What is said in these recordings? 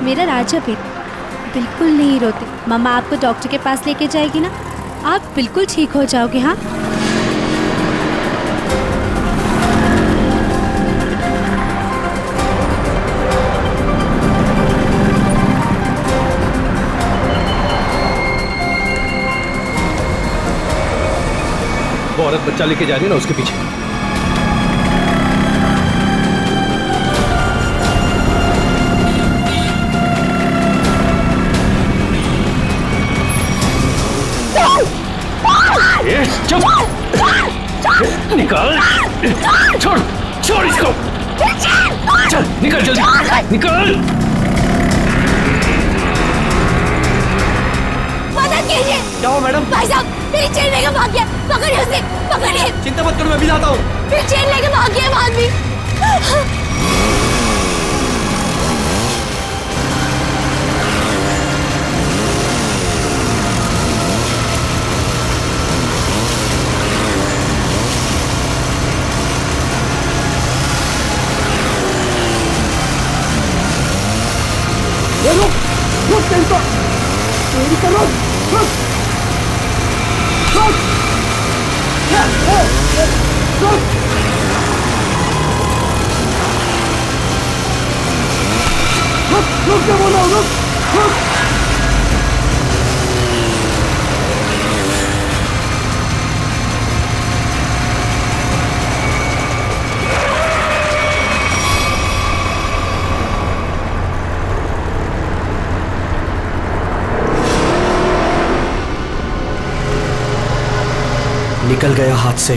मेरा राजा बेटा बिल्कुल नहीं रोते। मम्मा आपको डॉक्टर के पास लेके जाएगी ना, आप बिल्कुल ठीक हो जाओगे। हाँ वो औरत बच्चा लेके जा रही है ना, उसके पीछे। चुप! निकल! छोड़! छोड़ इसको! चल निकल जल्दी! निकल! मदद कीजिए! क्या हुआ मैडम? भाई साहब मेरी चेन लेके भाग गया, पकड़िए उसे, पकड़िए! चिंता मत करो, मैं भी जाता हूँ। मेरी चेन लेके भाग गया वो आदमी। रुक टेंशन, तेरी करो, रुक, रुक, रुक, रुक क्या बोला, रुक, रुक। निकल गया हाथ से।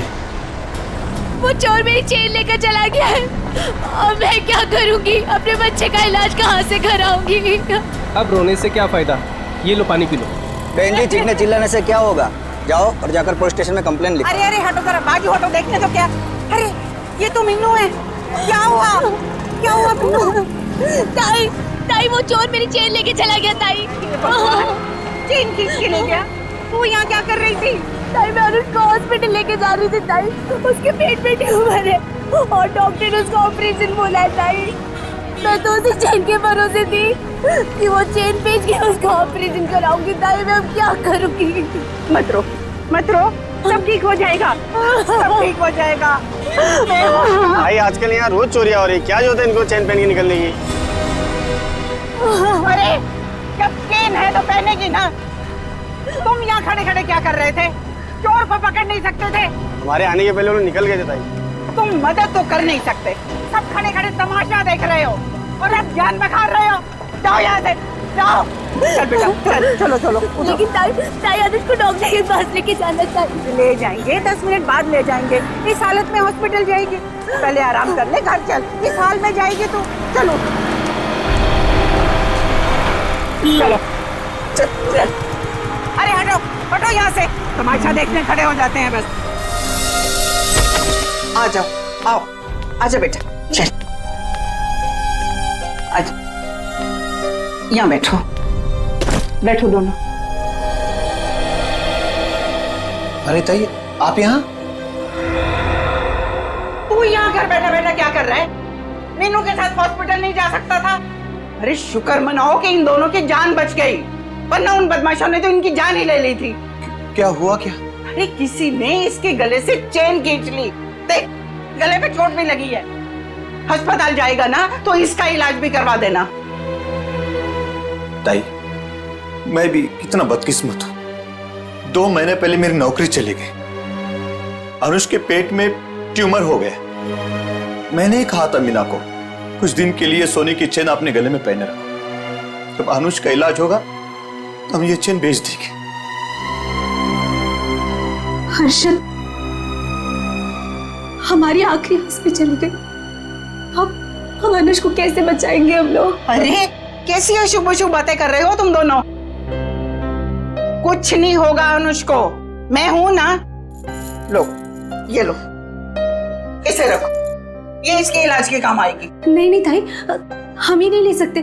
वो चोर मेरी चेन लेकर चला गया है और मैं क्या करूंगी? अपने बच्चे का इलाज कहाँ से कराऊंगी? अब रोने से क्या फायदा, ये लो पानी पी लो। बहन जी, चीखने चिल्लाने से क्या होगा? जाओ और जाकर पुलिस स्टेशन में कंप्लेन लिखो। अरे अरे हटो जरा, बाजू हटो, देखने तो क्या। अरे ये तो मीनू है, क्या हुआ? क्या हुआ मीनू? ताई, ताई वो चोर मेरी चेन लेके चला गया ताई। चेन खींच के ले गया? तू यहाँ क्या कर रही थी? ताई मैं अनुज को हॉस्पिटल लेके जा रही थी ताई, उसके पेट में ट्यूमर है और डॉक्टर ने उसका ऑपरेशन बोला है ताई। मैं तो उसी चेन के भरोसे थी कि वो चेन बेच के उसका ऑपरेशन कराऊंगी ताई। मैं अब क्या करूंगी? मत रो, मत रो, सब ठीक हो जाएगा, सब ठीक हो जाएगा। भाई आजकल यहाँ रोज चोरियां हो रही, क्या जो है इनको चेन पहन के निकलने की? अरे जब चेन है तो पहनेगी ना। तुम यहाँ खड़े खड़े क्या कर रहे थे? चोर को पकड़ नहीं सकते थे? हमारे आने के पहले उन्होंने निकल गए थे भाई। तुम मदद तो कर नहीं सकते, सब खड़े खड़े तमाशा देख रहे हो और अब जान बखार रहे हो। जाओ यहाँ से, जाओ। चल बेटा, चल, चलो चलो। लेकिन ताई, ताई अनुज को डॉक्टर के पास लेके जाना चाहिए। ले जाएंगे, 10 मिनट बाद ले जाएंगे। इस हालत में हॉस्पिटल जाएगी? पहले आराम कर ले, घर चल। इस हाल में जाएगी तो चलो चलो, चल चल। अरे हटो, हटो यहाँ से, तमाशा देखने खड़े हो जाते हैं बस। आ जाओ, आओ, आजा बेटा, चल, आजा, यहाँ बैठो, बैठो दोनों। अरे ताई, आप यहाँ? तू यहाँ घर बैठा बैठा क्या कर रहा है? मीनू के साथ हॉस्पिटल नहीं जा सकता था? अरे शुक्र मनाओ कि इन दोनों की जान बच गई, वरना उन बदमाशों ने तो इनकी जान ही ले ली थी। क्या हुआ क्या? अरे किसी ने इसके गले से चेन खींच ली, देख गले पे चोट भी लगी है। अस्पताल जाएगा ना तो इसका इलाज भी करवा देना। ताई, मैं भी कितना बदकिस्मत हूं। 2 महीने पहले मेरी नौकरी चली गई, अनुज के पेट में ट्यूमर हो गया। मैंने ही कहा था मीना को कुछ दिन के लिए सोने की चेन अपने गले में पहने रखो, जब अनुज का इलाज होगा तो हम ये चेन बेच देंगे। हर्षद, हमारी आखिरी हंस पे चली गई। हम अनुज को कैसे बचाएंगे हम लोग? अरे कैसी अशुभ अशुभ बातें कर रहे हो तुम दोनों? कुछ नहीं होगा अनुज को, मैं हूं ना। लो ये लो, इसे रखो, ये इसके इलाज के काम आएगी। नहीं नहीं ताई, हम ही नहीं ले सकते।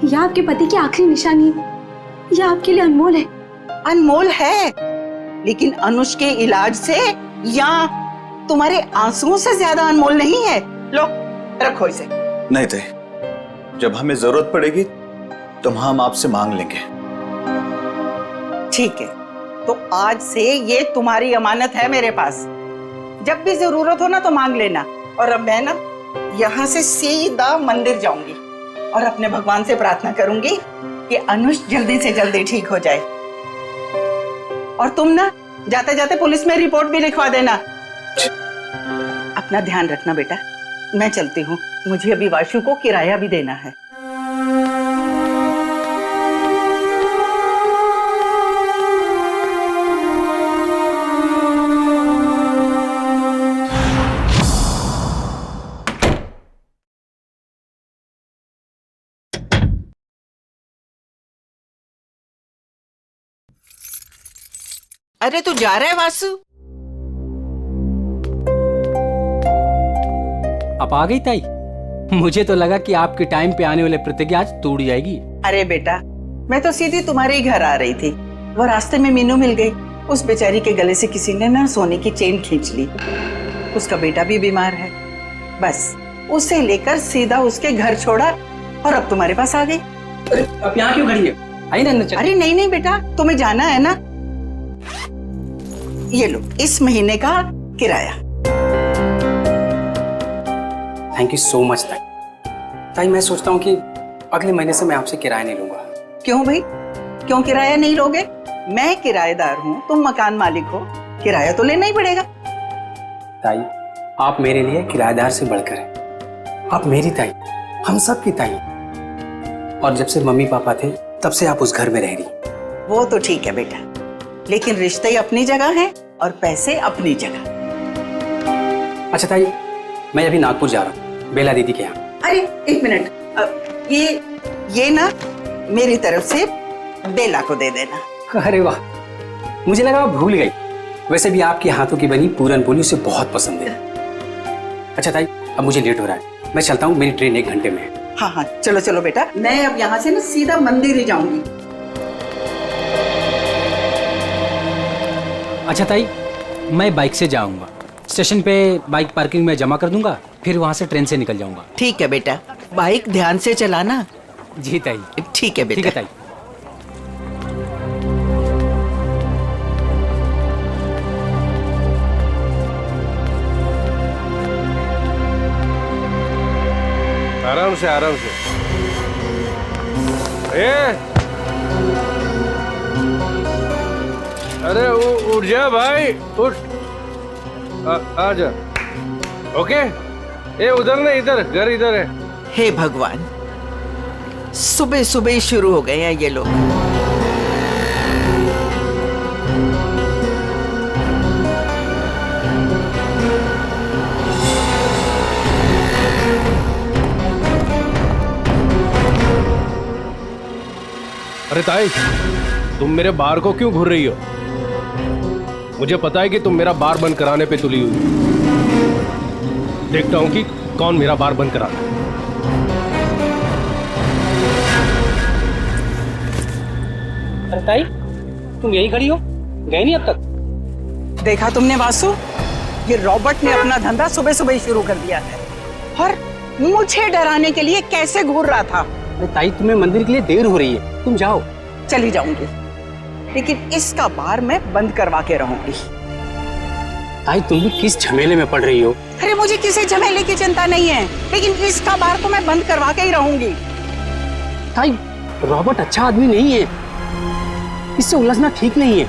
यह आपके पति की आखिरी निशानी है, यह आपके लिए अनमोल है। अनमोल है, लेकिन अनुज के इलाज से या तुम्हारे आंसुओं से ज्यादा अनमोल नहीं है। लो रखो इसे। नहीं ताई, जब हमें जरूरत पड़ेगी तो हम आपसे मांग लेंगे। ठीक है, तो आज से ये तुम्हारी अमानत है मेरे पास। जब भी जरूरत हो ना तो मांग लेना। और अब मैं ना यहाँ से सीधा मंदिर जाऊंगी और अपने भगवान से प्रार्थना करूंगी कि अनुष जल्दी से जल्दी ठीक हो जाए। और तुम ना जाते जाते पुलिस में रिपोर्ट भी लिखवा देना। अपना ध्यान रखना बेटा, मैं चलती हूँ, मुझे अभी वाशु को किराया भी देना है। अरे तू जा रहा है वासु? आप आ गई ताई? मुझे तो लगा कि आपके टाइम पे आने वाले प्रतिज्ञा आज टूट जाएगी। अरे बेटा, मैं तो सीधी तुम्हारे ही घर आ रही थी। वो रास्ते में मीनू मिल गई। उस बेचारी के गले से किसी ने ना सोने की चेन खींच ली। उसका बेटा भी बीमार है। बस उसे लेकर सीधा उसके घर छोड़ा और अब तुम्हारे पास आ गई। अब यहाँ क्यों खड़ी है? आई ना चल। अरे नहीं नहीं बेटा, तुम्हें जाना है ना। ये लो इस महीने का किराया। थैंक यू सो मच ताई। ताई मैं सोचता हूँ कि अगले महीने से मैं आपसे किराया नहीं लूंगा। क्यों भाई, क्यों किराया नहीं लोगे? मैं किराएदार हूँ, तुम मकान मालिक हो, किराया तो लेना ही पड़ेगा। ताई आप मेरे लिए किराएदार से बढ़कर हैं। आप मेरी ताई, हम सब की ताई। और जब से मम्मी पापा थे तब से आप उस घर में रह रही। वो तो ठीक है बेटा, लेकिन रिश्ते अपनी जगह हैं और पैसे अपनी जगह। अच्छा ताई, मैं अभी नागपुर जा रहा हूँ बेला दीदी के यहाँ। अरे एक मिनट, ये ना मेरी तरफ से बेला को दे देना। अरे वाह, मुझे लगा आप भूल गई। वैसे भी आपके हाथों की बनी पूरन पोली उसे बहुत पसंद है। अच्छा ताई, अब मुझे लेट हो रहा है, मैं चलता हूँ, मेरी ट्रेन 1 घंटे में है। हाँ हाँ चलो चलो बेटा, मैं अब यहाँ से ना सीधा मंदिर ही जाऊंगी। अच्छा ताई, मैं बाइक से जाऊंगा। स्टेशन पे बाइक पार्किंग में जमा कर दूंगा, फिर वहां से ट्रेन से निकल जाऊंगा। ठीक है बेटा, बाइक ध्यान से चलाना। जी ताई। ठीक है बेटा। ठीक है ताई। आराम से आराम से। अरे उठ जा भाई, उठ। आ जा। ओके, उधर नहीं, इधर घर इधर है। हे भगवान, सुबह सुबह ही शुरू हो गए हैं ये लोग। अरे ताई, तुम मेरे बार को क्यों घूर रही हो? मुझे पता है कि तुम मेरा बार बंद कराने पे तुली हुई। देखता हूं कि कौन मेरा बार बंद कराता है। अरे ताई, तुम यही खड़ी हो, गए नहीं अब तक? देखा तुमने वासु, ये रॉबर्ट ने अपना धंधा सुबह सुबह ही शुरू कर दिया है और मुझे डराने के लिए कैसे घूर रहा था। अरे ताई, तुम्हें मंदिर के लिए देर हो रही है, तुम जाओ। चली जाऊंगी, लेकिन इसका बार मैं बंद करवा के रहूंगी। ताई, तुम भी किस झमेले में पड़ रही हो? अरे मुझे किसी झमेले की चिंता नहीं है, लेकिन इसका बार तो मैं बंद करवा के ही रहूंगी। ताई, रॉबर्ट अच्छा आदमी नहीं है, इससे उलझना ठीक नहीं है।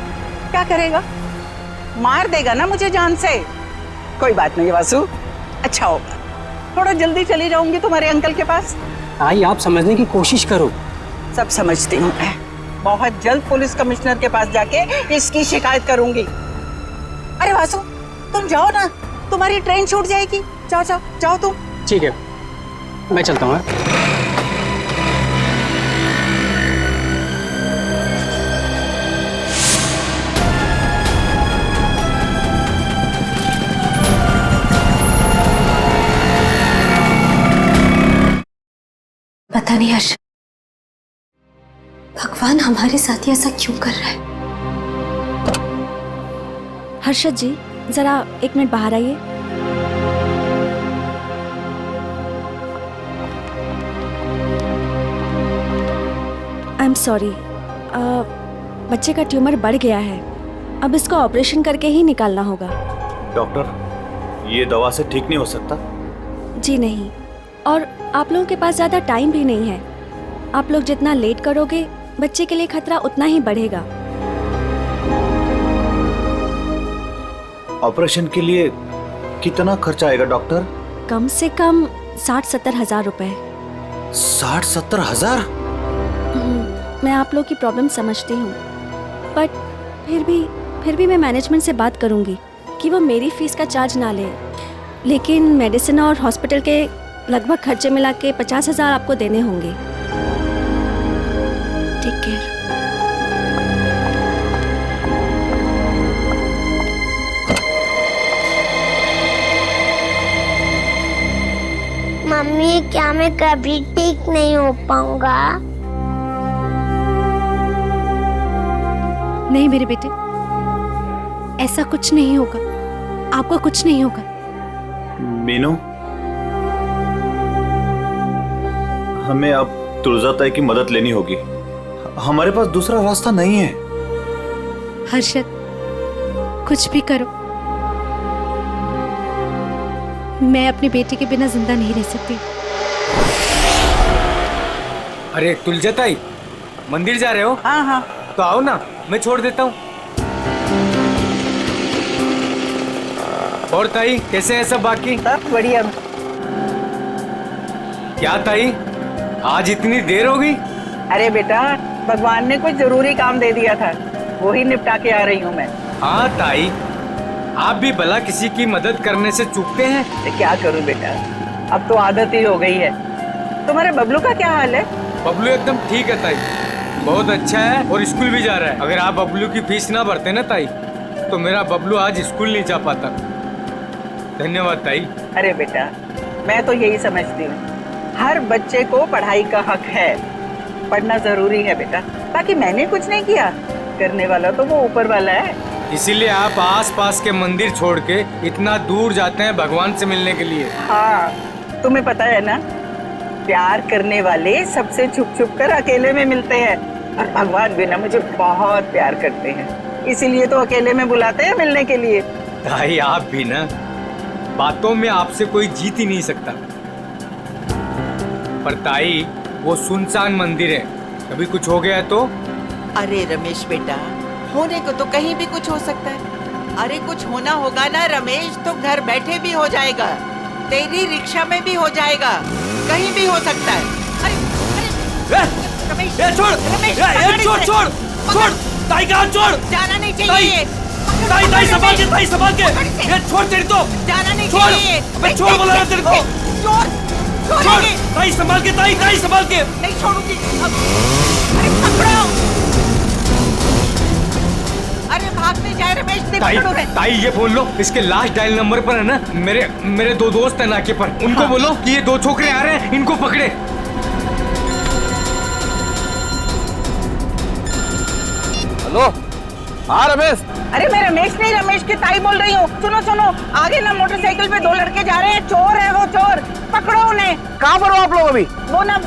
क्या करेगा? मार देगा ना मुझे जान से। कोई बात नहीं वासु, अच्छा होगा, थोड़ा जल्दी चली जाऊंगी तुम्हारे अंकल के पास। ताई, आप समझने की कोशिश करो। सब समझती हूँ मैं, बहुत जल्द पुलिस कमिश्नर के पास जाके इसकी शिकायत करूंगी। अरे वासु, तुम जाओ ना, तुम्हारी ट्रेन छूट जाएगी। जाओ जाओ जाओ तुम। ठीक है, मैं चलता हूँ। पता नहीं हर्ष, भगवान हमारे साथ ही ऐसा क्यों कर रहा है? हर्षद जी, जरा 1 मिनट बाहर आइए। एम सॉरी, बच्चे का ट्यूमर बढ़ गया है, अब इसको ऑपरेशन करके ही निकालना होगा। डॉक्टर, ये दवा से ठीक नहीं हो सकता? जी नहीं, और आप लोगों के पास ज़्यादा टाइम भी नहीं है। आप लोग जितना लेट करोगे बच्चे के लिए खतरा उतना ही बढ़ेगा। ऑपरेशन के लिए कितना खर्चा आएगा डॉक्टर? कम से कम 60-70 हज़ार रुपए। 60-70 हजार? मैं आप लोग की प्रॉब्लम समझती हूँ, बट फिर भी मैं मैनेजमेंट से बात करूँगी कि वो मेरी फीस का चार्ज ना ले, लेकिन मेडिसिन और हॉस्पिटल के लगभग खर्चे मिला के 50 हज़ार आपको देने होंगे। Take care. मम्मी, क्या मैं कभी ठीक नहीं हो पाऊंगा? नहीं मेरे बेटे, ऐसा कुछ नहीं होगा, आपको कुछ नहीं होगा। मीनू, हमें अब तुलजा ताई की मदद लेनी होगी, हमारे पास दूसरा रास्ता नहीं है। हर्षद, कुछ भी करो, मैं अपनी बेटी के बिना जिंदा नहीं रह सकती। अरे तुलजा ताई, मंदिर जा रहे हो? हाँ हाँ, तो आओ ना, मैं छोड़ देता हूँ। और ताई, कैसे है सब बाकी? सब बढ़िया। क्या ताई, आज इतनी देर हो गई? अरे बेटा, भगवान ने कुछ जरूरी काम दे दिया था, वो ही निपटा के आ रही हूँ मैं। हाँ ताई, आप भी भला किसी की मदद करने से चूकते हैं? तो क्या करूँ बेटा, अब तो आदत ही हो गई है। तुम्हारे बबलू का क्या हाल है? बबलू एकदम ठीक है ताई, बहुत अच्छा है और स्कूल भी जा रहा है। अगर आप बबलू की फीस ना भरते ना ताई, तो मेरा बबलू आज स्कूल नहीं जा पाता। धन्यवाद ताई। अरे बेटा, मैं तो यही समझती हूँ, हर बच्चे को पढ़ाई का हक है, पढ़ना जरूरी है बेटा। बाकी मैंने कुछ नहीं किया, करने वाला तो वो ऊपर वाला है। इसीलिए आप आस पास के मंदिर छोड़ के इतना दूर जाते हैं भगवान से मिलने के लिए। हाँ, तुम्हें पता है ना, प्यार करने वाले सबसे छुप छुप कर अकेले में मिलते हैं, और भगवान भी ना मुझे बहुत प्यार करते हैं, इसीलिए तो अकेले में बुलाते हैं मिलने के लिए। ताई, आप भी ना, बातों में आपसे कोई जीत ही नहीं सकता। पर ताई, वो सुनसान मंदिर है, कभी कुछ हो गया तो? अरे रमेश बेटा, होने को तो कहीं भी कुछ हो सकता है। अरे कुछ होना होगा ना रमेश, तो घर बैठे भी हो जाएगा, तेरी रिक्शा में भी हो जाएगा, कहीं भी हो सकता है। अरे रमेश, छोड़, रमेश, छोड़, ताई का हाथ छोड़। जाना नहीं चाहिए। ताई संभाल के, ताई संभाल के, ये छोड़ तेरी तो। जाना नहीं छोड़, चाहिए। अबे छोड़ बोला ना तेरे को। छोड़, ताई संभाल के, ताई संभाल के। नहीं छोड़ूंगी। अरे पकड़ो। अरे भागने जाए रमेश, ताई ये बोल लो, इसके लास्ट डायल नंबर पर है ना, मेरे दो दोस्त हैं नाके पर, उनको बोलो कि ये दो छोकरे आ रहे हैं, इनको पकड़े। हेलो, हाँ रमेश। अरे मैं रमेश नहीं, रमेश की ताई बोल रही हूँ। सुनो सुनो, आगे ना मोटरसाइकिल पे दो लड़के जा रहे हैं, चोर है वो, चोर, पकड़ो उन्हें। कहाँ पर हो आप लोग अभी? वो ना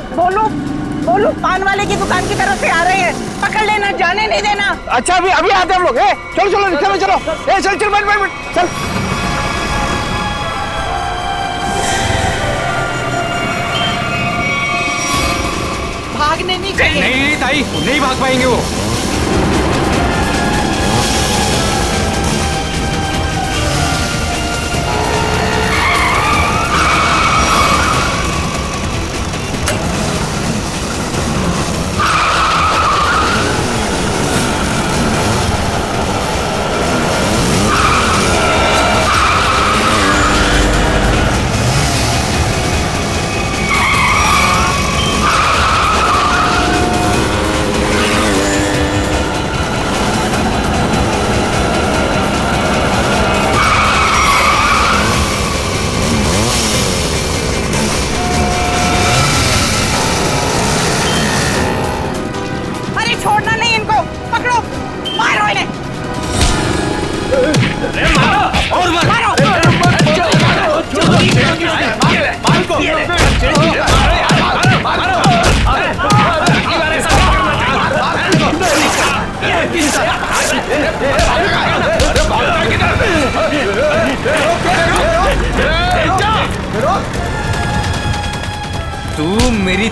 बोलू पान वाले की दुकान की तरफ से आ रहे हैं, पकड़ लेना, जाने नहीं देना। अच्छा, अभी आते हैं हम लोग। चलो चलो चलो, चल बैठ चल। भागने नहीं चाहिए। नहीं ताई, नहीं भाग पाएंगे वो।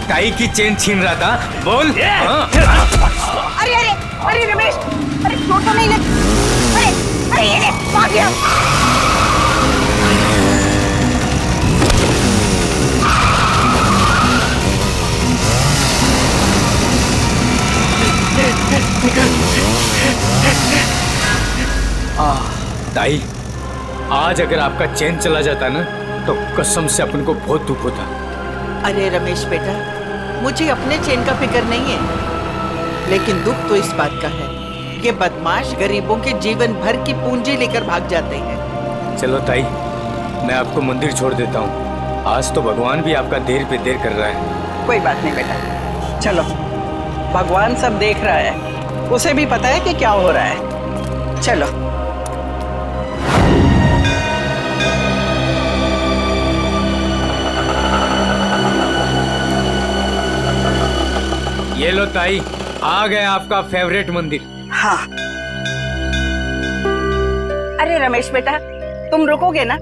ताई की चेन छीन रहा था? बोल। अरे अरे अरे रमेश, अरे चोट तो नहीं लगी? अरे अरे ये भाग गया। ताई, आज अगर आपका चैन चला जाता ना तो कसम से अपन को बहुत दुख होता। अरे रमेश बेटा, मुझे अपने चैन का फिक्र नहीं है, लेकिन दुख तो इस बात का है, ये बदमाश गरीबों के जीवन भर की पूंजी लेकर भाग जाते हैं। चलो ताई, मैं आपको मंदिर छोड़ देता हूँ। आज तो भगवान भी आपका देर पे देर कर रहा है। कोई बात नहीं बेटा, चलो, भगवान सब देख रहा है, उसे भी पता है कि क्या हो रहा है। चलो। ये लो ताई, आ गया आपका फेवरेट मंदिर। हाँ। अरे रमेश बेटा, तुम रुकोगे ना?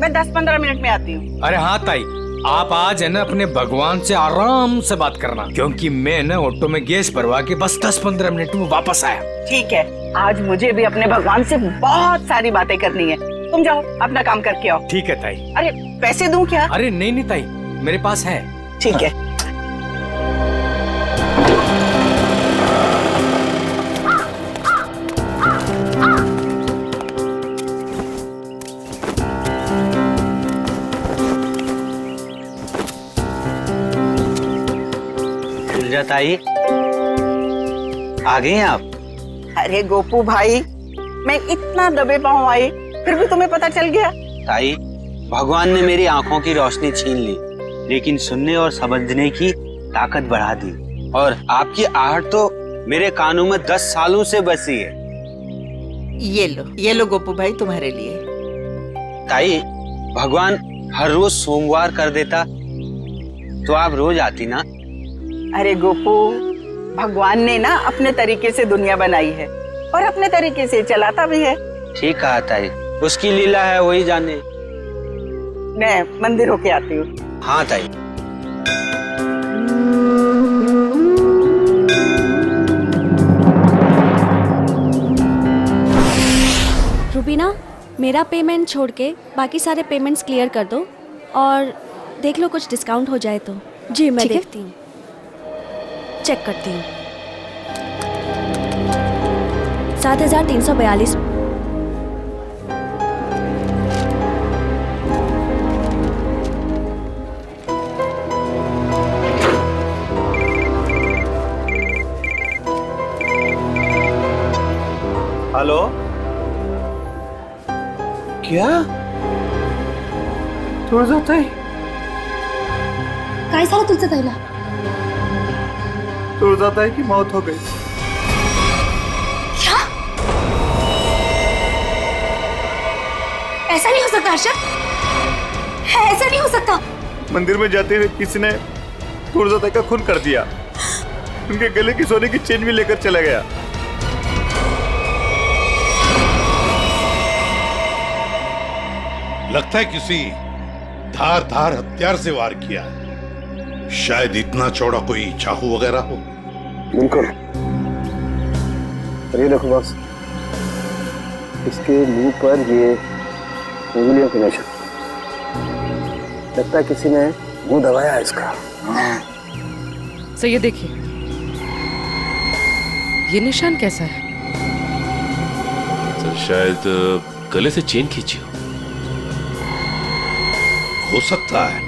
मैं 10-15 मिनट में आती हूँ। अरे हाँ ताई, आप आज है ना अपने भगवान से आराम से बात करना, क्योंकि मैं ना ऑटो में गैस भरवा के बस 10-15 मिनट में वापस आया। ठीक है, आज मुझे भी अपने भगवान से बहुत सारी बातें करनी है। तुम जाओ, अपना काम करके आओ। ठीक है ताई। अरे पैसे दूं क्या? अरे नहीं नहीं ताई, मेरे पास है। ठीक है। ताई, आ गए हैं आप? अरे गोपू भाई, मैं इतना दबे पाँव आई, फिर भी तुम्हें पता चल गया? ताई, भगवान ने मेरी आंखों की रोशनी छीन ली, लेकिन सुनने और समझने की ताकत बढ़ा दी, और आपकी आहट तो मेरे कानों में 10 सालों से बसी है। ये लो गोपू भाई, तुम्हारे लिए। ताई, भगवान हर रोज सोमवार कर देता तो आप रोज आती ना। अरे गोपू, भगवान ने ना अपने तरीके से दुनिया बनाई है और अपने तरीके से चलाता भी है। ठीक कहा ताई, उसकी लीला है, वही जाने। मैं मंदिर होके आती हूँ। हाँ ताई। रुबीना, मेरा पेमेंट छोड़ के बाकी सारे पेमेंट्स क्लियर कर दो और देख लो कुछ डिस्काउंट हो जाए तो। जी मैं देखती हूँ, चेक करती हूँ। 7,342। हेलो, क्या तुळजाताई? काय झालं तुझं ताईला? तुळजाताई की मौत हो गई। क्या? ऐसा नहीं हो सकता अर्षद, ऐसा नहीं हो सकता। मंदिर में जाते हुए किसी ने तुळजाताई का खून कर दिया, उनके गले की सोने की चेन भी लेकर चला गया। लगता है किसी धार हथियार से वार किया है, शायद इतना चौड़ा कोई चाकू वगैरह हो। बिल्कुल। ये देखो बॉस, इसके मुंह पर ये उंगलियों के निशान, लगता है किसी ने मुंह दबाया है इसका। सर ये देखिए, ये निशान कैसा है? सर शायद गले से चेन खींची हो सकता है।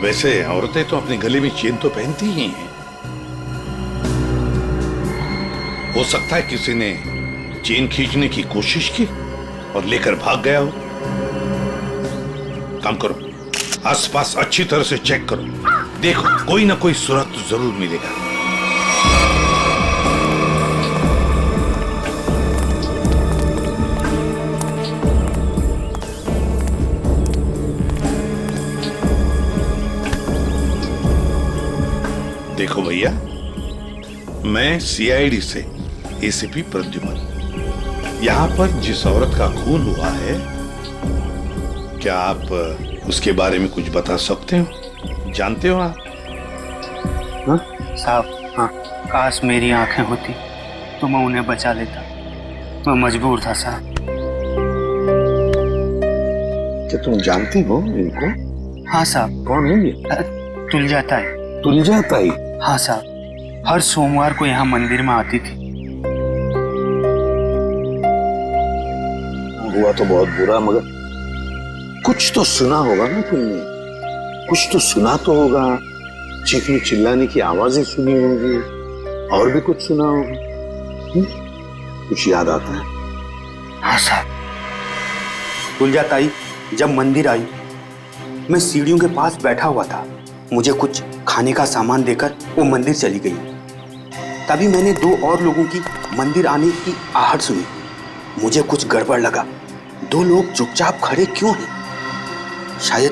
वैसे औरतें तो अपने गले में चेन तो पहनती ही हैं। हो सकता है किसी ने चेन खींचने की कोशिश की और लेकर भाग गया हो। काम करो, आसपास अच्छी तरह से चेक करो, देखो कोई ना कोई सुराग तो जरूर मिलेगा। देखो भैया, मैं सीआईडी से एसीपी प्रद्युमन, यहाँ पर जिस औरत का खून हुआ है, क्या आप उसके बारे में कुछ बता सकते हो? जानते हो आप? साहब, हाँ, काश मेरी आंखें होती तो मैं उन्हें बचा लेता। मैं मजबूर था साहब। क्या तुम जानती हो इनको? हाँ साहब। कौन है ये? तुलजा ताई। तुलजा ताई? हाँ साहब, हर सोमवार को यहाँ मंदिर में आती थी। हुआ तो बहुत बुरा, मगर कुछ तो सुना होगा ना तुमने? कुछ तो सुना तो होगा। चीखने चिल्लाने की आवाजें सुनी होंगी, और भी कुछ सुना होगा। कुछ याद आता है? हाँ साहब, तुलजा ताई जब मंदिर आई, मैं सीढ़ियों के पास बैठा हुआ था। मुझे कुछ खाने का सामान देकर वो मंदिर चली गई। तभी मैंने 2 और लोगों की मंदिर आने की आहट सुनी। मुझे कुछ गड़बड़ लगा। 2 लोग चुपचाप खड़े क्यों हैं? शायद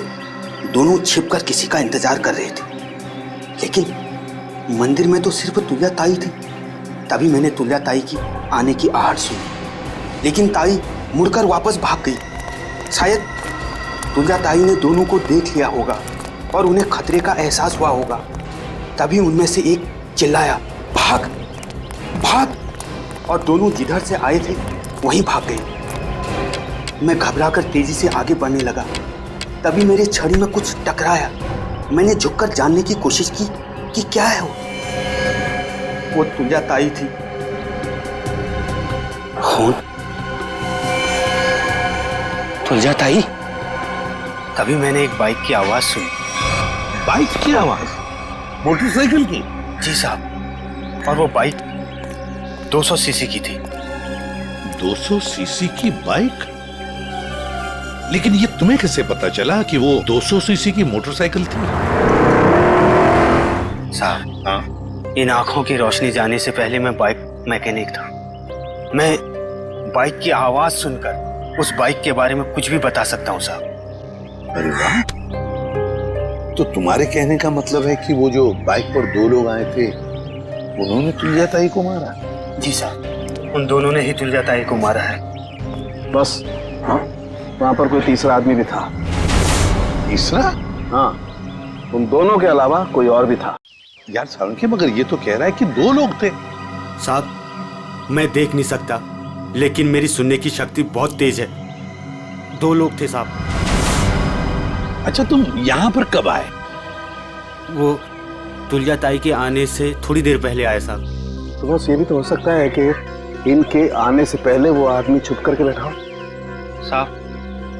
दोनों छिपकर किसी का इंतजार कर रहे थे। लेकिन मंदिर में तो सिर्फ तुलजा ताई थी। तभी मैंने तुलजा ताई की आने की आहट सुनी, लेकिन ताई मुड़कर वापस भाग गई। शायद तुलजा ताई ने दोनों को देख लिया होगा और उन्हें खतरे का एहसास हुआ होगा। तभी उनमें से एक चिल्लाया, भाग भाग, और दोनों जिधर से आए थे वहीं भाग गए। मैं घबराकर तेजी से आगे बढ़ने लगा। तभी मेरे छड़ी में कुछ टकराया। मैंने झुककर जानने की कोशिश की कि क्या है वो तुलजा ताई थी। कौन? तुलजा ताई? तभी मैंने एक बाइक की आवाज सुनी। बाइक की आवाज? मोटरसाइकिल की? जी साहब, और वो बाइक 200 सीसी की थी। 200 सीसी की बाइक? लेकिन ये तुम्हें कैसे पता चला कि वो 200 सीसी की मोटरसाइकिल थी? साहब, हाँ, इन आंखों की रोशनी जाने से पहले मैं बाइक मैकेनिक था। मैं बाइक की आवाज सुनकर उस बाइक के बारे में कुछ भी बता सकता हूँ साहब। अरे वाह! तो तुम्हारे कहने का मतलब है कि वो जो बाइक पर 2 लोग आए थे, उन्होंने तुलजा ताई को मारा? जी साहब, उन दोनों ने ही तुलजा ताई को मारा है। बस? हाँ, वहां पर कोई तीसरा आदमी भी था। तीसरा? हाँ, उन दोनों के अलावा कोई और भी था। यार सालुंके, मगर ये तो कह रहा है कि 2 लोग थे। साहब, मैं देख नहीं सकता, लेकिन मेरी सुनने की शक्ति बहुत तेज है। 2 लोग थे साहब। अच्छा, तुम यहाँ पर कब आए? वो तुलजा ताई के आने से थोड़ी देर पहले आए साहब। तो बस ये भी तो हो सकता है कि इनके आने से पहले वो आदमी छुप करके बैठा हो। साहब,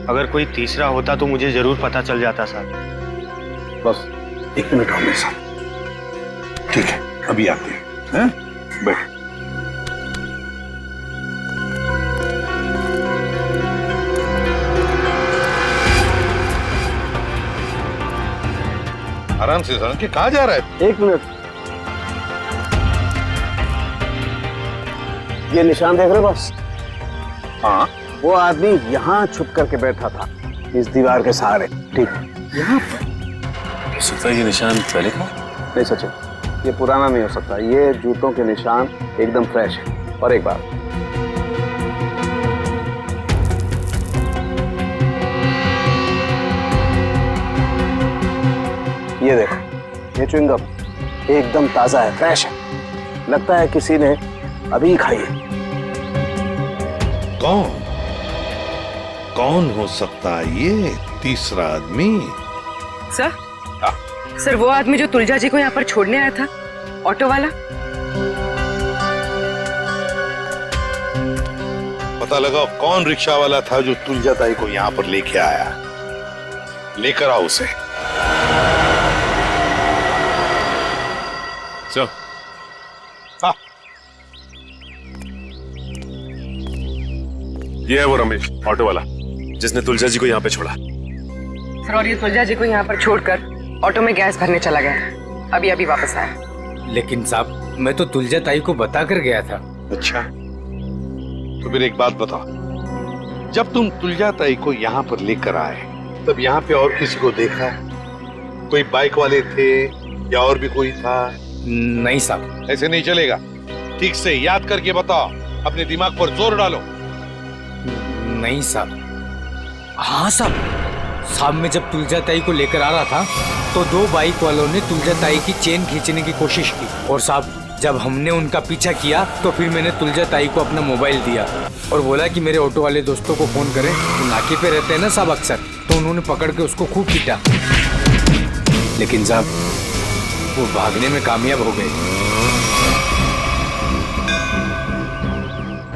अगर कोई तीसरा होता तो मुझे जरूर पता चल जाता साहब। बस 1 मिनट और मेरे साथ। ठीक है, अभी आते हैं। बैठ। आराम से सर, कहाँ जा रहा है? 1 मिनट। ये निशान देख रहे बस? हाँ, वो आदमी यहाँ छुप करके बैठा था, इस दीवार के सहारे। ठीक, यहाँ पर? हो सकता है ये निशान पहले का? नहीं सचिन, ये पुराना नहीं हो सकता। ये जूतों के निशान एकदम फ्रेश है। और एक बात, ये देखो, ये च्युइंगम एकदम ताजा है, फ्रेश है। लगता है किसी ने अभी खाई है। कौन हो सकता है ये तीसरा आदमी? सर? सर, वो आदमी जो तुलजा जी को यहाँ पर छोड़ने आया था, ऑटो वाला। पता लगाओ कौन रिक्शा वाला था जो तुलजा ताई को यहाँ पर लेके आया। लेकर आओ उसे। चलो। हाँ, ये है वो रमेश, ऑटो वाला, जिसने तुलजा जी को यहाँ पे छोड़ा। सर, और ये तुलजा जी को यहाँ पर छोड़कर ऑटो में गैस भरने चला गया। अभी अभी वापस आया। लेकिन साहब, मैं तो तुलजा ताई को बता कर गया था। अच्छा, तो फिर एक बात बताओ, जब तुम तुलजा ताई को यहाँ पर लेकर आए, तब यहाँ पे और किसी को देखा? कोई बाइक वाले थे या और भी कोई था? नहीं साहब। ऐसे नहीं चलेगा, ठीक से याद करके बताओ, अपने दिमाग पर जोर डालो। नहीं साहब। हाँ साहब, साहब मैं जब तुलजाताई को लेकर आ रहा था तो दो बाइक वालों ने तुलजाताई की चेन खींचने की कोशिश की और साहब जब हमने उनका पीछा किया तो फिर मैंने तुलजाताई को अपना मोबाइल दिया और बोला कि मेरे ऑटो वाले दोस्तों को फोन करें। वो नाके पे रहते हैं ना साहब अक्सर, तो उन्होंने पकड़ के उसको खूब पीटा, लेकिन साहब वो भागने में कामयाब हो गए।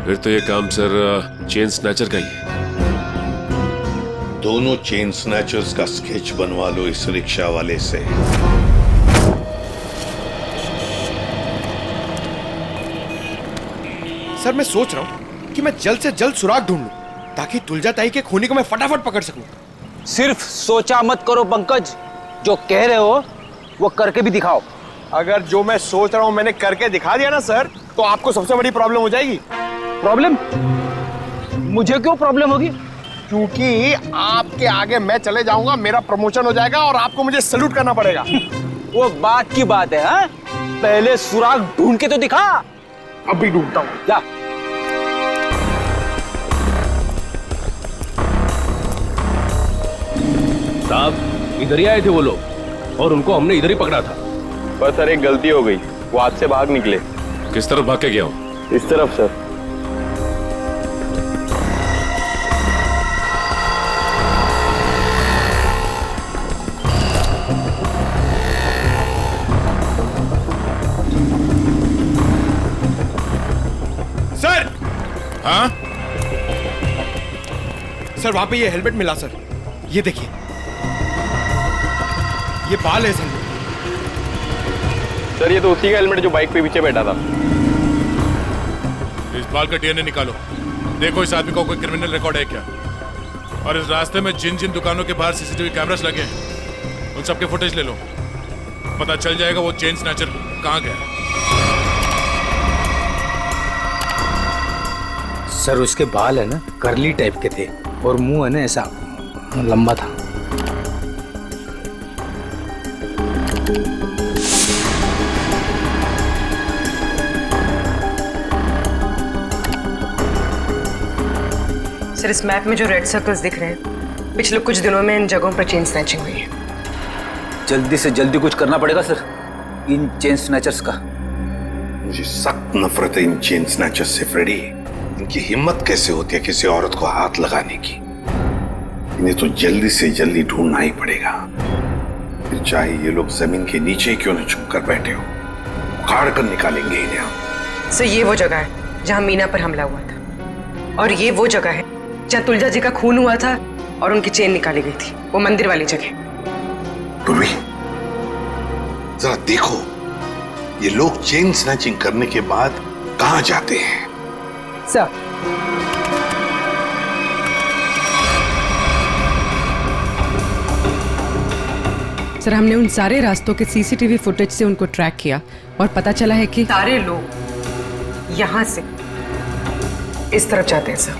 फिर तो ये काम सर चेन स्नैचर का ही है। दोनों चेन स्नैचर्स का स्केच बनवा लो इस रिक्शा वाले से। सर मैं सोच रहा हूँ कि मैं जल्द से जल्द सुराग ढूंढ लूं ताकि तुलजाताई के खूनी को मैं फटाफट पकड़ सकूं। सिर्फ सोचा मत करो पंकज, जो कह रहे हो वो करके भी दिखाओ। अगर जो मैं सोच रहा हूँ मैंने करके दिखा दिया ना सर, तो आपको सबसे बड़ी प्रॉब्लम हो जाएगी। प्रॉब्लम? मुझे क्यों प्रॉब्लम होगी? क्योंकि आपके आगे मैं चले जाऊंगा, मेरा प्रमोशन हो जाएगा और आपको मुझे सैल्यूट करना पड़ेगा। वो बात की बात है, हाँ? पहले सुराग ढूंढ के तो दिखा। अभी ढूंढता हूँ। जा। साहब इधर ही आए थे वो लोग और उनको हमने इधर ही पकड़ा था। बस सर एक गलती हो गई, वो हाथ से भाग निकले। किस तरफ भाग के गया हो? इस तरफ सर। सर! हाँ? सर वहां पे ये हेलमेट मिला सर, ये देखिए, ये बाल है सर ये तो उसी का हेलमेट जो बाइक पे पीछे बैठा था। इस बाल का डीएनए निकालो, देखो इस आदमी का कोई क्रिमिनल रिकॉर्ड है क्या। और इस रास्ते में जिन जिन दुकानों के बाहर सीसीटीवी कैमरास लगे हैं उन सबके फुटेज ले लो, पता चल जाएगा वो चेन स्नैचर कहाँ गया। सर उसके बाल है ना करली टाइप के थे और मुंह है ना ऐसा लंबा था। सर इस मैप में जो रेड सर्कल्स दिख रहे हैं, पिछले कुछ दिनों में इन जगहों पर चेन स्नैचिंग हुई है। जल्दी से जल्दी कुछ करना पड़ेगा सर इन चेन स्नैचर्स का। मुझे सख्त नफरत है इन चेन स्नैचर्स से फ्रेडी। इनकी हिम्मत कैसे होती है किसी औरत को हाथ लगाने की। इन्हें तो जल्दी से जल्दी ढूंढना ही पड़ेगा, फिर चाहे ये लोग जमीन के नीचे क्यों न छुप कर बैठे हो, उखाड़ कर निकालेंगे इन्हें हम। सर ये वो जगह है जहाँ मीना पर हमला हुआ था और ये वो जगह है जहाँ तुलजा जी का खून हुआ था और उनकी चेन निकाली गई थी, वो मंदिर वाली जगह। पूर्वी जरा देखो ये लोग चेन स्नैचिंग करने के बाद कहाँ जाते हैं। सर सर हमने उन सारे रास्तों के सीसीटीवी फुटेज से उनको ट्रैक किया और पता चला है कि सारे लोग यहाँ से इस तरफ जाते हैं सर।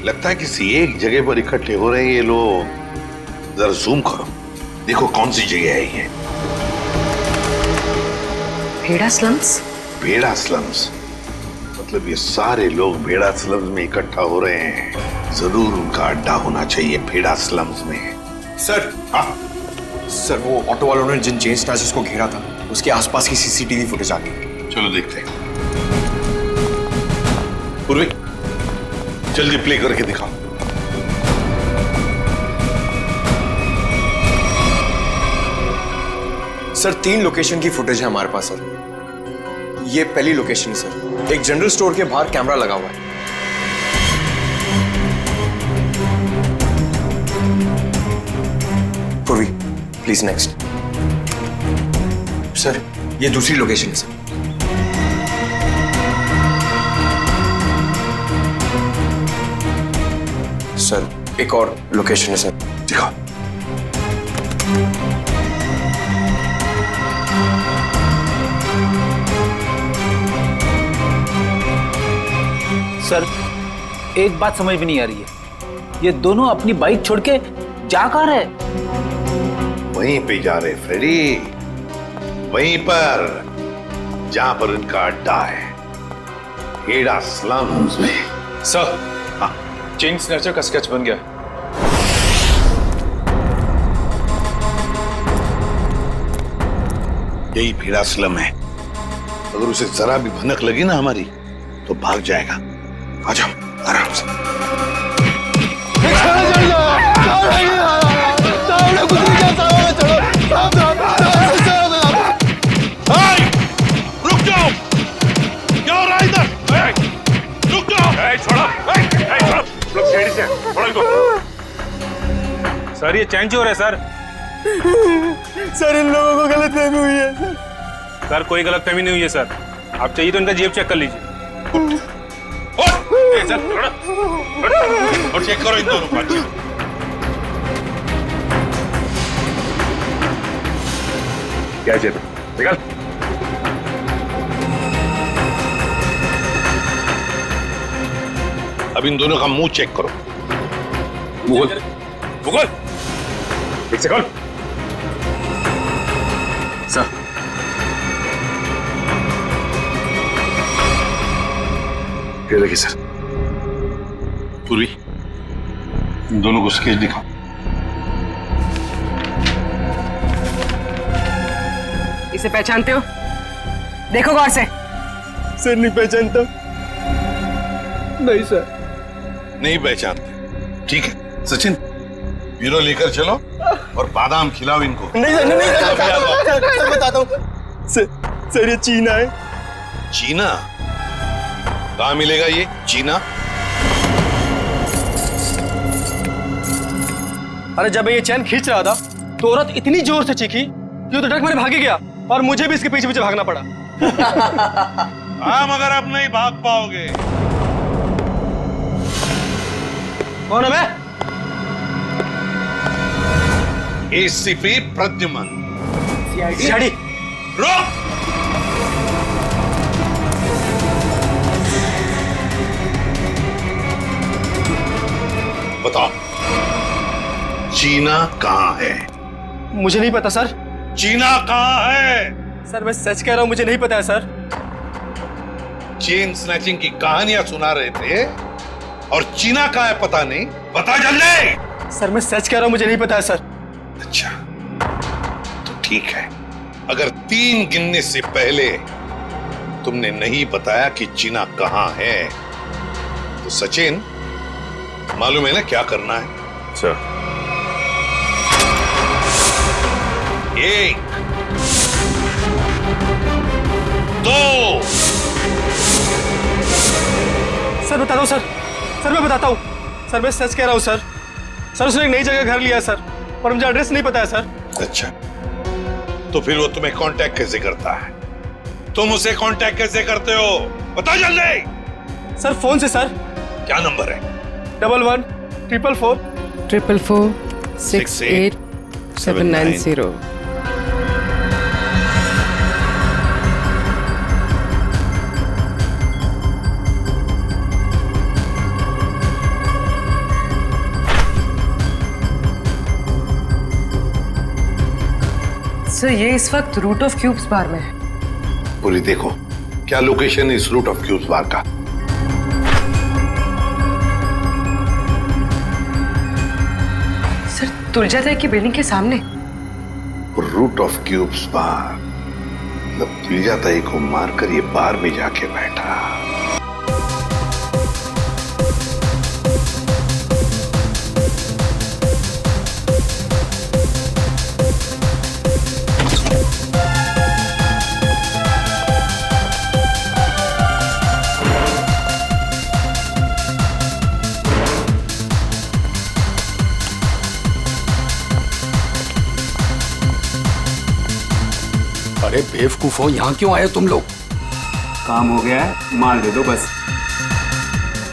लगता है किसी एक जगह पर इकट्ठे हो रहे हैं ये लोग। जरा जूम करो, देखो कौन सी जगह है ये। भेड़ा स्लम्स? भेड़ा स्लम्स मतलब ये सारे लोग भेड़ा स्लम्स में इकट्ठा हो रहे हैं। जरूर उनका अड्डा होना चाहिए भेड़ा स्लम्स में। सर सर वो ऑटो वालों ने जिन चेन स्नैचर्स को घेरा था उसके आसपास की सीसीटीवी फुटेज आ गई। चलो देखते हैं। पूर्वी जल्दी प्ले करके दिखाओ। सर 3 लोकेशन की फुटेज है हमारे पास सर। ये पहली लोकेशन है सर, एक जनरल स्टोर के बाहर कैमरा लगा हुआ है। पूर्वी प्लीज नेक्स्ट। सर ये दूसरी लोकेशन है सर। सर एक और लोकेशन है सर, दिखाओ। सर एक बात समझ में नहीं आ रही है, ये दोनों अपनी बाइक छोड़ के जा कहाँ रहे? वहीं पे जा रहे फ्रेडी, वहीं पर जहां पर इनका अड्डा है, भेड़ा स्लम्स में। सर हाँ चेन स्नैचर का स्केच बन गया। यही भीड़ासलम है। अगर उसे जरा भी भनक लगी ना हमारी तो भाग जाएगा। आ जाओ आराम से। रुक जाओ, क्या हो रहा है इधर? रुक जाओ। छोड़ो, लोग सीढ़ी से छोड़ो इनको। सर ये चैन चोर है सर। सर इन लोगों को गलतफहमी हुई है। सर कोई गलतफहमी नहीं हुई है सर। आप चाहिए तो इनका जेब चेक कर लीजिए। और चेक करो इन दोनों को। क्या जेब निकल। अब इन दोनों का मुंह चेक करो। मुगल मुगल एक सेकंड। सर ये देखिए सर, पूरी इन दोनों को स्केच दिखाओ। इसे पहचानते हो? देखो गौर से। सर नहीं पहचानता। नहीं सर। नहीं पहचानते? ठीक है सचिन, ब्यूरो लेकर चलो और बादाम खिलाओ इनको। नहीं सर, नहीं सर, बताता हूँ सर, ये चीना है। चीना? कहाँ मिलेगा ये चीना? अरे जब ये चैन खींच रहा था तो औरत इतनी जोर से चीखी कि वो तो डर मारे भाग गया और मुझे भी इसके पीछे पीछे भागना पड़ा। हाँ मगर अब नहीं भाग पाओगे। कौन है मैं? एसीपी प्रद्युमन। सीआईडी। रुक! बताओ चीना कहाँ है? मुझे नहीं पता सर। चीना कहाँ है? सर मैं सच कह रहा हूँ, मुझे नहीं पता है सर। चेन स्नैचिंग की कहानियां सुना रहे थे और चीना कहाँ है पता नहीं। बता जल्दी। सर मैं सच कह रहा हूँ, मुझे नहीं पता है सर। अच्छा तो ठीक है, अगर 3 गिनने से पहले तुमने नहीं बताया कि चीना कहाँ है तो सचिन मालूम है ना क्या करना है? सर 1 2 सर बता दो सर। सर मैं बताता हूँ सर, मैं सच कह रहा हूँ सर। सर उसने एक नई जगह घर लिया है सर और मुझे एड्रेस नहीं पता है सर। अच्छा तो फिर वो तुम्हें कांटेक्ट कैसे करता है? तुम उसे कांटेक्ट कैसे करते हो? बताओ जल्दी। सर फोन से सर। क्या नंबर है? 11 444 444 68 790। सर ये इस वक्त रूट ऑफ क्यूब्स बार में है। पूरी देखो क्या लोकेशन है इस रूट ऑफ क्यूब्स बार का। सर तुलजाताई की बिल्डिंग के सामने। रूट ऑफ क्यूब्स बार मतलब तुलजाताई को मारकर ये बार में जाके बैठा। अरे बेवकूफो, यहाँ क्यों आए तुम लोग? काम हो गया है, मार दे दो बस।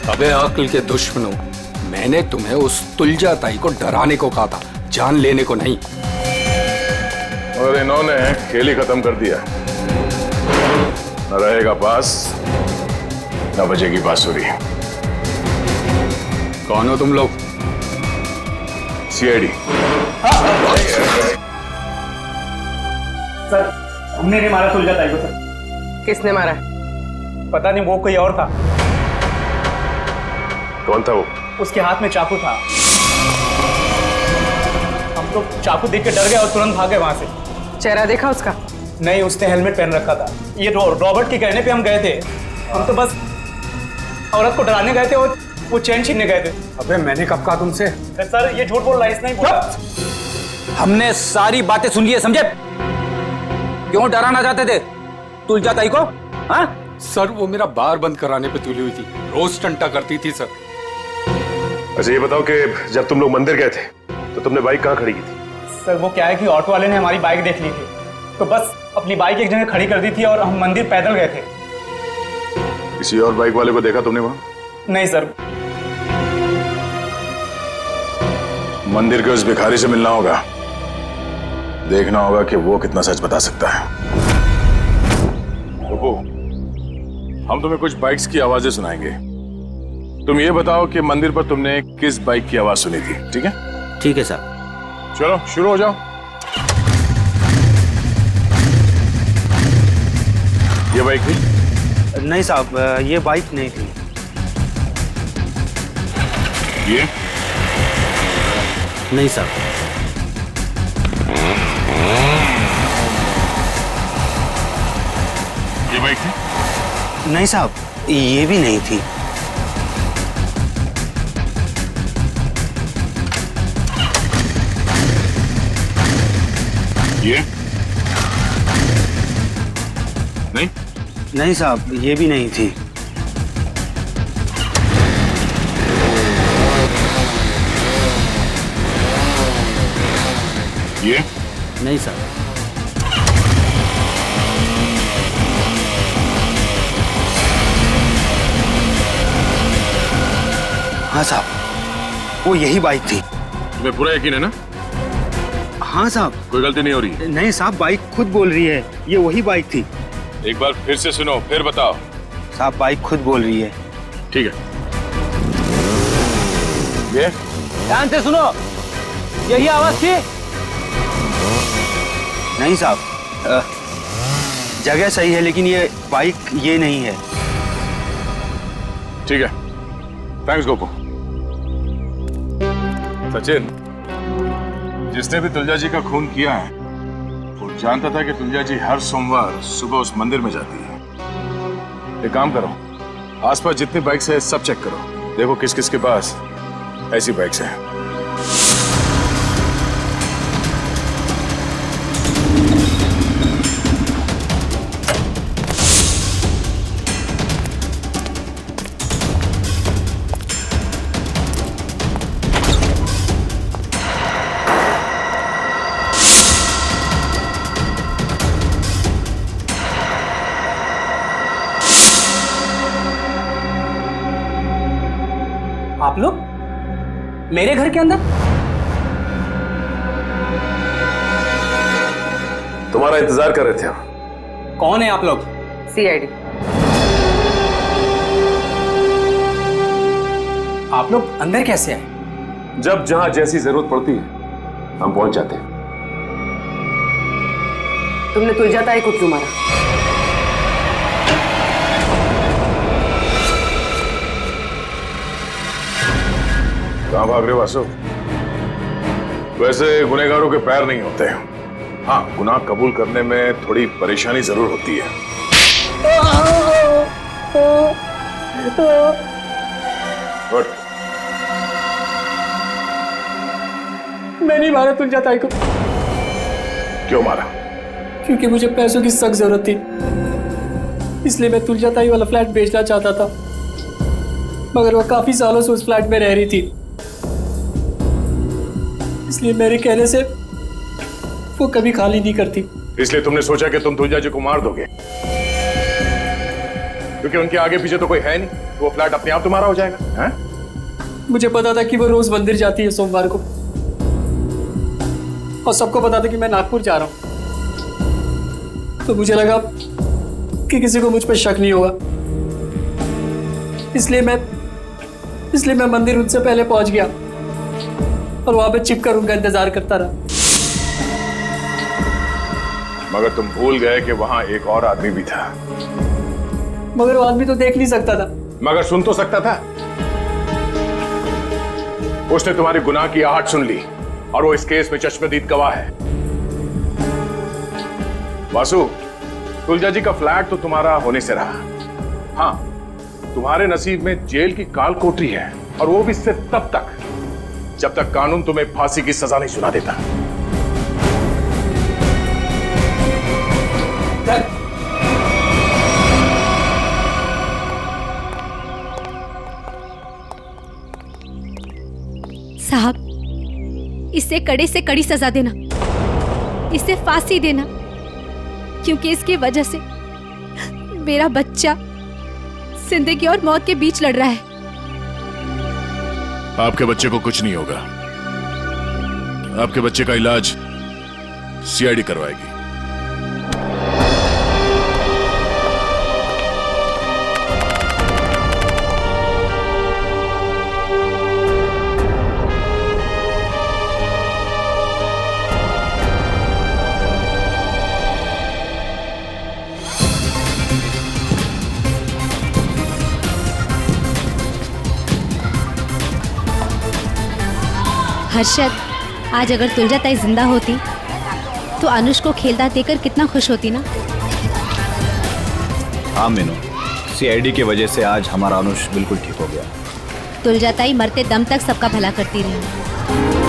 अबे अक्ल के दुश्मनों, मैंने तुम्हें उस तुलजाताई को डराने को कहा था, जान लेने को नहीं। और इन्होंने खेल ही खत्म कर दिया। न रहेगा पास न बजेगी बांसुरी। कौन हो तुम लोग? सीआईडी। सर हमने नहीं मारा तुलजाताई को सर। किसने मारा? पता नहीं, वो कोई और था। कौन था वो? उसके हाथ में चाकू था। हम तो चाकू देख के डर गए और तुरंत भागे वहां से। चेहरा देखा उसका? नहीं, उसने हेलमेट पहन रखा था। ये रॉबर्ट के कहने पे हम गए थे। हम तो बस औरत को डराने गए थे और वो चेन छीनने गए थे। अबे मैंने कब कहा तुमसे? सर ये झूठ बोल रहा है, इसने ही बोला। हमने सारी बातें सुन ली है, समझे? क्यों डराना चाहते थे तुलजा ताई को? हाँ सर वो मेरा बार बंद कराने पे तुली हुई थी, रोज टंटा करती थी सर। अच्छा ये बताओ कि जब तुम लोग मंदिर गए थे तो तुमने बाइक कहाँ खड़ी की थी? सर वो क्या है कि ऑटो वाले ने हमारी बाइक देख ली थी, तो बस अपनी बाइक एक जगह खड़ी कर दी थी और हम मंदिर पैदल गए थे। किसी और बाइक वाले को देखा तुमने वहां? नहीं सर। मंदिर के उस भिखारी से मिलना होगा, देखना होगा कि वो कितना सच बता सकता है। रुको, हम तुम्हें कुछ बाइक्स की आवाजें सुनाएंगे। तुम ये बताओ कि मंदिर पर तुमने किस बाइक की आवाज सुनी थी, ठीक है? ठीक है सर। चलो शुरू हो जाओ। ये बाइक थी? नहीं साहब, ये बाइक नहीं थी। ये नहीं सर। ये बाइक थी? नहीं साहब, ये भी नहीं थी। ये नहीं? नहीं साहब, ये भी नहीं थी। ये नहीं सर। हाँ साहब, वो यही बाइक थी। तुम्हें पूरा यकीन है ना? हाँ साहब। कोई गलती नहीं हो रही? नहीं साहब, बाइक खुद बोल रही है, ये वही बाइक थी। एक बार फिर से सुनो, फिर बताओ। साहब बाइक खुद बोल रही है। ठीक है। ये ध्यान से सुनो, यही आवाज थी? नहीं साहब, जगह सही है लेकिन ये बाइक ये नहीं है। ठीक है, थैंक्स गोपू। सचिन, जिसने भी तुलजा जी का खून किया है वो जानता था कि तुलजा जी हर सोमवार सुबह उस मंदिर में जाती है। एक काम करो, आसपास जितनी बाइक्स है सब चेक करो, देखो किस किस के पास ऐसी बाइक्स हैं। आप लोग मेरे घर के अंदर? तुम्हारा इंतजार कर रहे थे हम। कौन है आप लोग? सीआईडी। आप लोग अंदर कैसे आए? जब जहां जैसी जरूरत पड़ती है हम पहुंच जाते हैं। तुमने तुलजा ताई को क्यों मारा? कहां भाग रहे हो वासु? वैसे गुनहगारों के पैर नहीं होते हैं। हाँ, गुनाह कबूल करने में थोड़ी परेशानी जरूर होती है। उठ। मैं नहीं मारा तुलजा ताई को। क्यों मारा? क्योंकि मुझे पैसों की सख्त जरूरत थी, इसलिए मैं तुलजा ताई वाला फ्लैट बेचना चाहता था, मगर वो काफी सालों से उस फ्लैट में रह रही थी, इसलिए मेरे कहने से वो कभी खाली नहीं करती। इसलिए तुमने सोचा कि तुम तुलजा जी को मार दोगे, क्योंकि उनके आगे पीछे तो कोई है नहीं, वो फ्लैट अपने आप तुम्हारा हो जाएगा। हैं? मुझे पता था कि वो रोज मंदिर जाती है सोमवार को, और सबको पता था कि मैं नागपुर जा रहा हूं, तो मुझे लगा कि किसी को मुझ पर शक नहीं होगा, इसलिए मैं मंदिर उनसे पहले पहुंच गया और वहां पे छिपकर उनका इंतजार करता रहा। मगर तुम भूल गए कि वहां एक और आदमी भी था। मगर वो आदमी तो देख नहीं सकता था। मगर सुन तो सकता था। उसने तुम्हारी गुनाह की आहट सुन ली और वो इस केस में चश्मदीद गवाह है। वासु, तुलजा जी का फ्लैट तो तुम्हारा होने से रहा। हाँ, तुम्हारे नसीब में जेल की काल कोठरी है, और वो भी सिर्फ तब तक जब तक कानून तुम्हें फांसी की सजा नहीं सुना देता। साहब, इससे कड़े से कड़ी सजा देना, इसे फांसी देना, क्योंकि इसकी वजह से मेरा बच्चा जिंदगी और मौत के बीच लड़ रहा है। आपके बच्चे को कुछ नहीं होगा। आपके बच्चे का इलाज सीआईडी करवाएगी। हर्षद, आज अगर तुलजा ताई जिंदा होती तो अनुष को खेलता देकर कितना खुश होती ना। हाँ मीनू, सीआईडी की वजह से आज हमारा अनुष बिल्कुल ठीक हो गया। तुलजा ताई मरते दम तक सबका भला करती रही।